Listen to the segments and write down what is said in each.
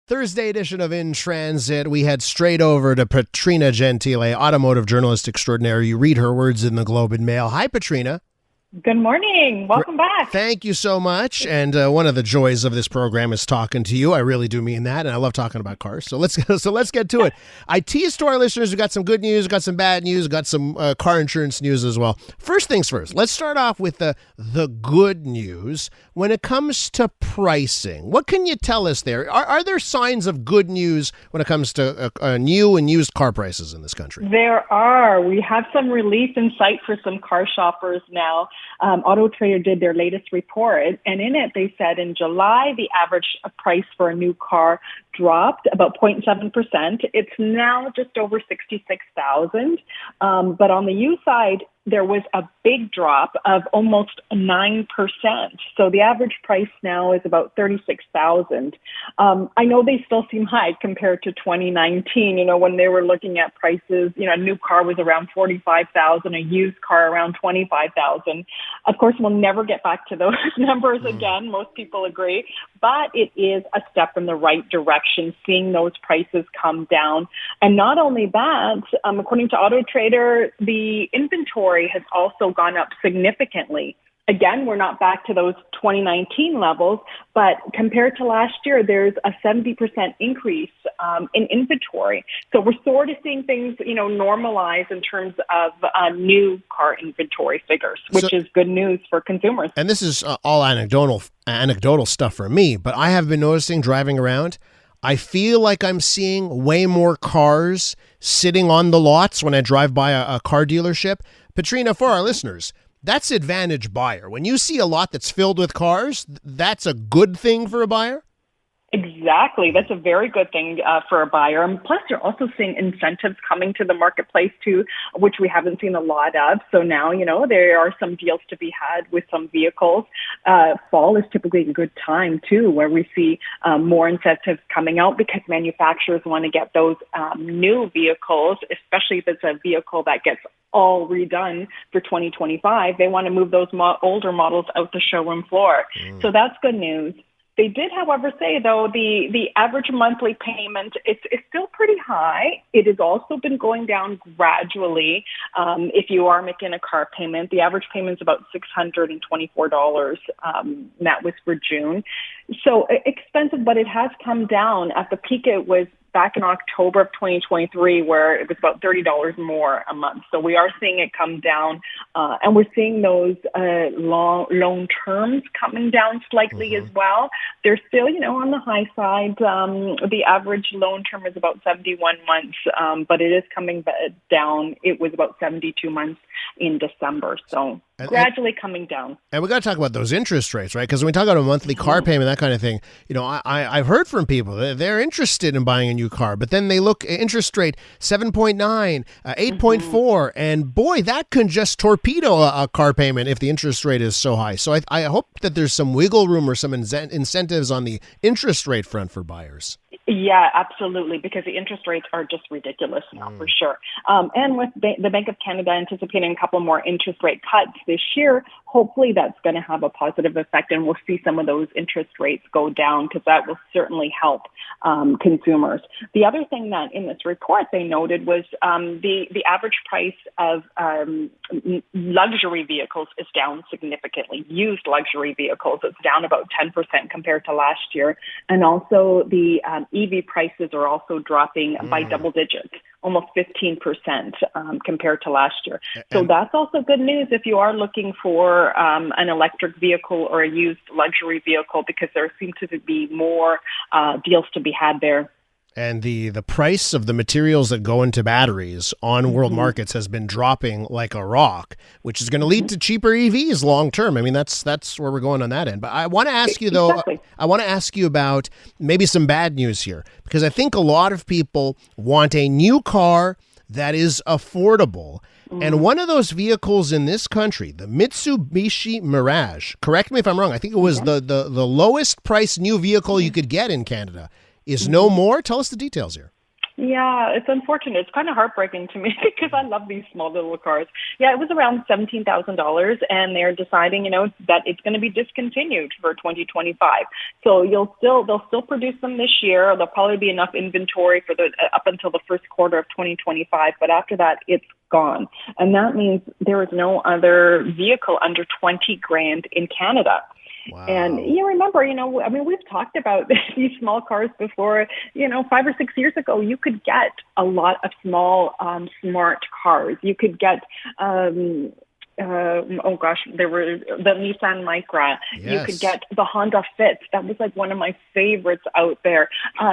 Thursday edition of In Transit, we head straight over to Petrina Gentile, automotive journalist extraordinaire. You read her words in the Globe and Mail. Hi, Petrina. Good morning. Welcome back. Thank you so much. And one of the joys of this program is talking to you. I really do mean that, and I love talking about cars. So let's get to it. I teased to our listeners. We got some good news, got some bad news, got some car insurance news as well. First things first. Let's start off with the good news. When it comes to pricing, what can you tell us there? Are there signs of good news when it comes to new and used car prices in this country? There are. We have some relief in sight for some car shoppers now. Auto Trader did their latest report, and in it they said in July the average price for a new car dropped about 0.7%. It's now just over $66,000. But on the used side, there was a big drop of almost 9%. So the average price now is about $36,000. I know they still seem high compared to 2019. You know, when they were looking at prices, you know, a new car was around $45,000, a used car around $25,000. Of course, we'll never get back to those numbers again. Most people agree, but it is a step in the right direction, seeing those prices come down. And not only that, according to Auto Trader, the inventory has also gone up significantly. Again, we're not back to those 2019 levels, but compared to last year, there's a 70% increase in inventory. So we're sort of seeing things, you know, normalize in terms of new car inventory figures, which is good news for consumers. And this is all anecdotal stuff for me, but I have been noticing driving around, I feel like I'm seeing way more cars sitting on the lots when I drive by a car dealership. Petrina, for our listeners, that's advantage buyer. When you see a lot that's filled with cars, that's a good thing for a buyer? Exactly. That's a very good thing for a buyer. And plus, you're also seeing incentives coming to the marketplace too, which we haven't seen a lot of. So now, you know, there are some deals to be had with some vehicles. Fall is typically a good time too, where we see more incentives coming out because manufacturers want to get those new vehicles, especially if it's a vehicle that gets all redone for 2025. They want to move those older models out the showroom floor. So that's good news. They did, however, say, though, the average monthly payment is still pretty high. It has also been going down gradually. If you are making a car payment, the average payment is about $624. That was for June. So expensive, but it has come down. At the peak, it was back in October of 2023, where it was about $30 more a month. So we are seeing it come down, and we're seeing those loan terms coming down slightly as well. They're still, you know, on the high side. The average loan term is about 71 months, but it is coming down. It was about 72 months in December. So gradually coming down. And we got to talk about those interest rates, right? Because when we talk about a monthly car payment, that kind of thing, you know, I've heard from people that they're interested in buying a new car, but then they look at interest rate 7.9, 8.4, and boy, that can just torpedo a car payment if the interest rate is so high. So I hope that there's some wiggle room or some incentives on the interest rate front for buyers. Yeah, absolutely, because the interest rates are just ridiculous now, for sure. And with the Bank of Canada anticipating a couple more interest rate cuts this year, hopefully that's going to have a positive effect, and we'll see some of those interest rates go down because that will certainly help consumers. The other thing that in this report they noted was the average price of luxury vehicles is down significantly. Used luxury vehicles, it's down about 10% compared to last year, and also the EV prices are also dropping by double digits, almost 15% compared to last year. So that's also good news if you are looking for an electric vehicle or a used luxury vehicle, because there seems to be more deals to be had there. And the price of the materials that go into batteries on world markets has been dropping like a rock, which is going to lead to cheaper EVs long term. I mean, that's where we're going on that end. But I want to ask you, though, I want to ask you about maybe some bad news here, because I think a lot of people want a new car that is affordable. And one of those vehicles in this country, the Mitsubishi Mirage, correct me if I'm wrong, I think it was the lowest priced new vehicle you could get in Canada, is no more. Tell us the details here. Yeah, it's unfortunate. It's kind of heartbreaking to me because I love these small little cars. Yeah, it was around $17,000, and they're deciding, that it's going to be discontinued for 2025. So they'll still produce them this year. There'll probably be enough inventory for the up until the first quarter of 2025, but after that, it's gone. And that means there is no other vehicle under 20 grand in Canada. Wow. And you remember, we've talked about these small cars before. 5 or 6 years ago, you could get a lot of small, smart cars. You could get, there were the Nissan Micra. Yes. You could get the Honda Fit. That was like one of my favorites out there.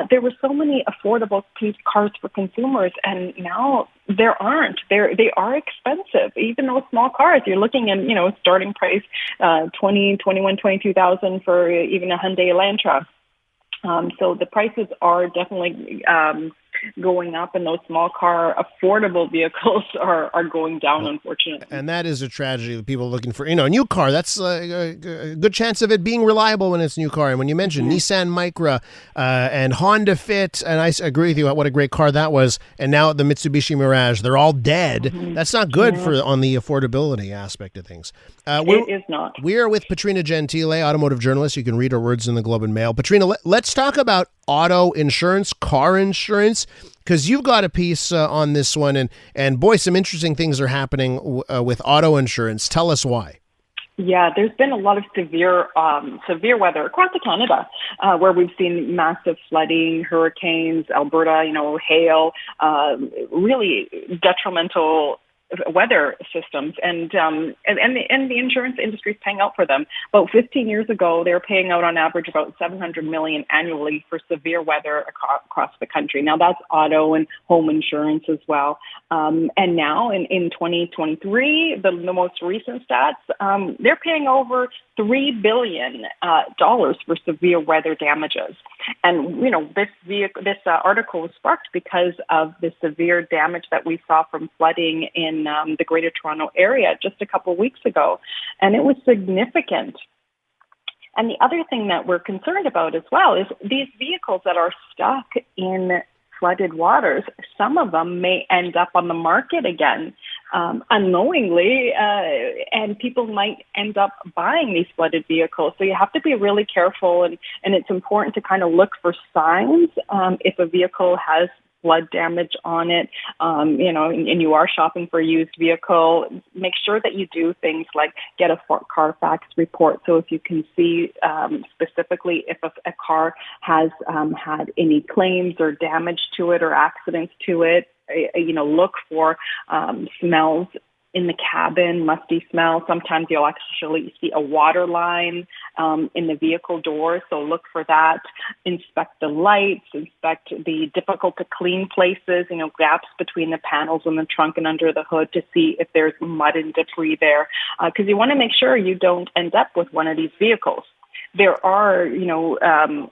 There were so many affordable cars for consumers, and now there aren't. They are expensive. Even those small cars, you're looking at, starting price, 22,000 for even a Hyundai Elantra. So the prices are definitely going up, and those small car affordable vehicles are going down, unfortunately. And that is a tragedy. People looking for, a new car. That's a good chance of it being reliable when it's a new car. And when you mentioned Nissan Micra and Honda Fit, and I agree with you, what a great car that was. And now the Mitsubishi Mirage, they're all dead. That's not good on the affordability aspect of things. It is not. We are with Petrina Gentile, automotive journalist. You can read her words in the Globe and Mail. Petrina, let's talk about auto insurance, car insurance, because you've got a piece on this one, and boy, some interesting things are happening with auto insurance. Tell us why. Yeah, there's been a lot of severe weather across Canada, where we've seen massive flooding, hurricanes, Alberta, hail, really detrimental weather systems, and the insurance industry is paying out for them. About 15 years ago, they were paying out on average about $700 million annually for severe weather across the country. Now that's auto and home insurance as well. And now in 2023, the most recent stats, they're paying over $3 billion for severe weather damages. And this article was sparked because of the severe damage that we saw from flooding in the Greater Toronto area just a couple of weeks ago, and it was significant. And the other thing that we're concerned about as well is these vehicles that are stuck in flooded waters. Some of them may end up on the market again unknowingly, and people might end up buying these flooded vehicles. So you have to be really careful, and it's important to kind of look for signs if a vehicle has flood damage on it, and you are shopping for a used vehicle. Make sure that you do things like get a Carfax report. So if you can see specifically if a car has had any claims or damage to it or accidents to it, look for smells in the cabin, musty smell. Sometimes you'll actually see a water line in the vehicle door, so look for that. Inspect the lights, inspect the difficult to clean places, gaps between the panels and the trunk and under the hood to see if there's mud and debris there, because you want to make sure you don't end up with one of these vehicles. There are,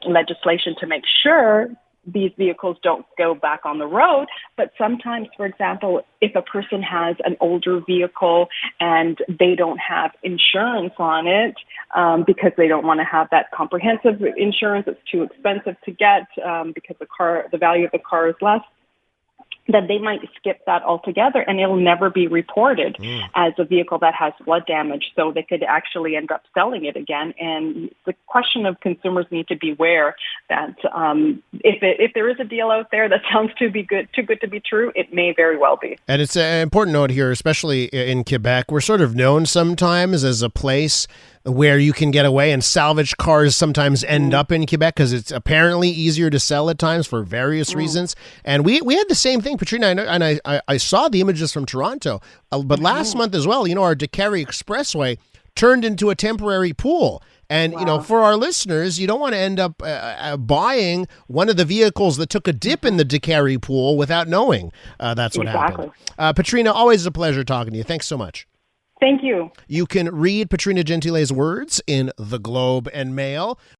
legislation to make sure these vehicles don't go back on the road. But sometimes, for example, if a person has an older vehicle and they don't have insurance on it because they don't want to have that comprehensive insurance, it's too expensive to get because the value of the car is less, that they might skip that altogether and it'll never be reported as a vehicle that has flood damage. So they could actually end up selling it again. And the question of consumers need to beware that if there is a deal out there that sounds too good to be true, it may very well be. And it's an important note here, especially in Quebec. We're sort of known sometimes as a place where you can get away, and salvage cars sometimes end up in Quebec because it's apparently easier to sell at times for various reasons. And we had the same thing, Petrina, and I saw the images from Toronto, but last month as well, our DeCarry Expressway turned into a temporary pool. And, for our listeners, you don't want to end up buying one of the vehicles that took a dip in the DeCarry pool without knowing that's what happened. Petrina, always a pleasure talking to you. Thanks so much. Thank you. You can read Petrina Gentile's words in the Globe and Mail.